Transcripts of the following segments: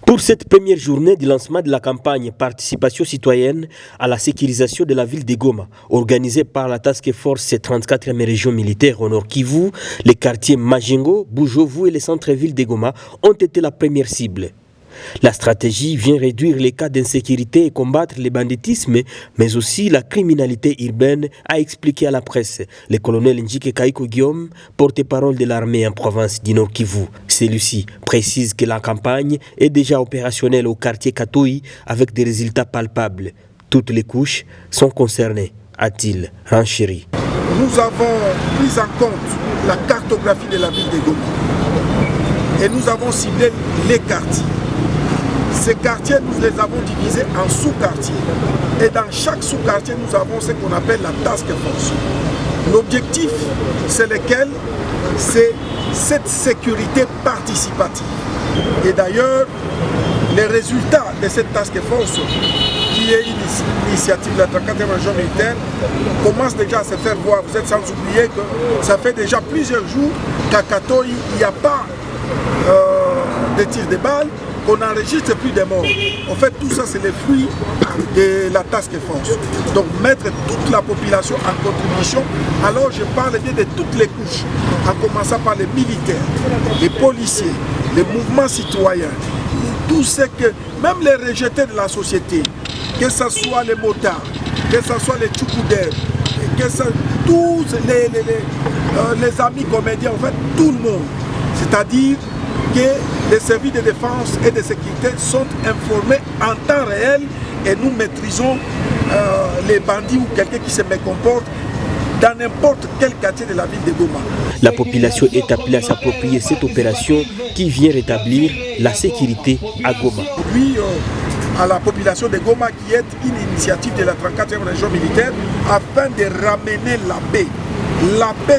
Pour cette première journée du lancement de la campagne Participation citoyenne à la sécurisation de la ville de Goma, organisée par la Task Force 34e région militaire au Nord Kivu, les quartiers Majengo, Bujovu et les centres-villes de Goma ont été la première cible. La stratégie vient réduire les cas d'insécurité et combattre le banditisme, mais aussi la criminalité urbaine, a expliqué à la presse le colonel Njike Kaiko Guillaume, porte-parole de l'armée en province du Nord Kivu. Celui-ci précise que la campagne est déjà opérationnelle au quartier Katoi avec des résultats palpables. Toutes les couches sont concernées, a-t-il renchéri. Nous avons pris en compte la cartographie de la ville de Goma et nous avons ciblé les quartiers. Ces quartiers, nous les avons divisés en sous-quartiers. Et dans chaque sous-quartier, nous avons ce qu'on appelle la task force. L'objectif, c'est lequel? C'est cette sécurité participative. Et d'ailleurs, les résultats de cette task force, qui est une initiative de la 34e région militaire, commencent déjà à se faire voir. Vous êtes sans oublier que ça fait déjà plusieurs jours qu'à Katoi, il n'y a pas de tir de balles. On n'enregistre plus des morts. En fait, tout ça, c'est les fruits de la task force. Donc, mettre toute la population en contribution. Alors, je parle bien de toutes les couches, en commençant par les militaires, les policiers, les mouvements citoyens, tout ce que, même les rejetés de la société, que ce soit les motards, que ce soit les tchoukouders, que ce soit tous les amis comédiens, en fait, tout le monde. C'est-à-dire que les services de défense et de sécurité sont informés en temps réel et nous maîtrisons les bandits ou quelqu'un qui se mécomporte dans n'importe quel quartier de la ville de Goma. La population est appelée à s'approprier cette opération qui vient rétablir la sécurité à Goma. Puis, à la population de Goma qui est une initiative de la 34e région militaire afin de ramener la paix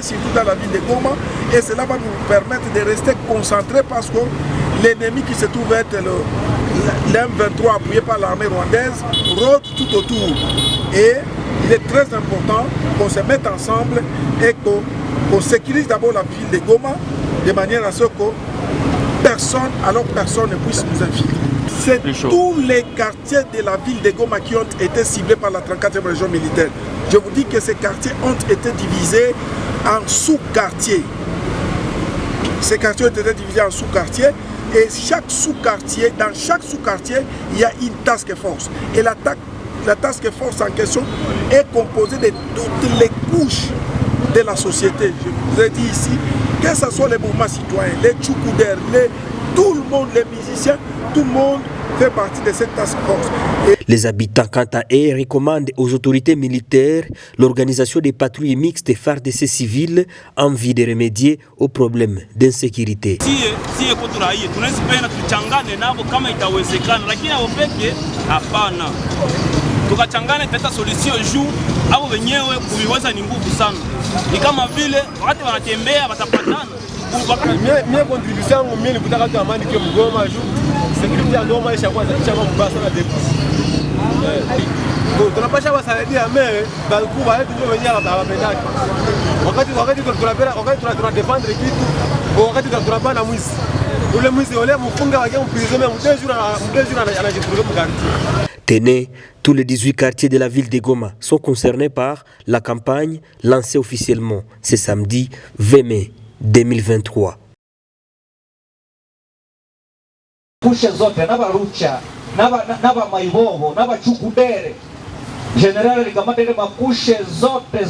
surtout dans la ville de Goma, et cela va nous permettre de rester concentrés parce que l'ennemi qui se trouve être l'M23 appuyé par l'armée rwandaise rôde tout autour. Et il est très important qu'on se mette ensemble et qu'on sécurise d'abord la ville de Goma de manière à ce que personne ne puisse nous infiltrer. C'est tous les quartiers de la ville de Goma qui ont été ciblés par la 34e région militaire. Je vous dis que ces quartiers ont été divisés en sous-quartiers. Ces quartiers ont été divisés en sous-quartiers et dans chaque sous-quartier, il y a une task force. Et la task force en question est composée de toutes les couches de la société. Je vous ai dit ici, que ce soit les mouvements citoyens, les tchoukouders, tout le monde, les musiciens, tout le monde fait partie de cette task force. Les habitants, quant à eux, recommandent aux autorités militaires l'organisation des patrouilles mixtes FARDC civils en vue de remédier aux problèmes d'insécurité. Tukachangana teta solution juu au wenyewe kuiweza ni nguvu sana. Ni kama vile watu wanatembea watapatana. Mie contribution yangu mimi ni kutaka tu amani kwa Goma juu security ya Goma ishakuwa mbaya sana depuis. Tunapasha wasaidia mimi balikuwa wetu ndio wenyewe hawapendaki. Wakati tunadefendre kitu, wakati tunapana mwizi. Ule mwizi ole mfunga wake mprizome mdeju anajitrouver mu quartier. Tenez, tous les 18 quartiers de la ville de Goma sont concernés par la campagne lancée officiellement ce samedi 20 mai 2023. Kushe zote na barucha na ba maibobo na ba chukudere general likamata ile makushe zote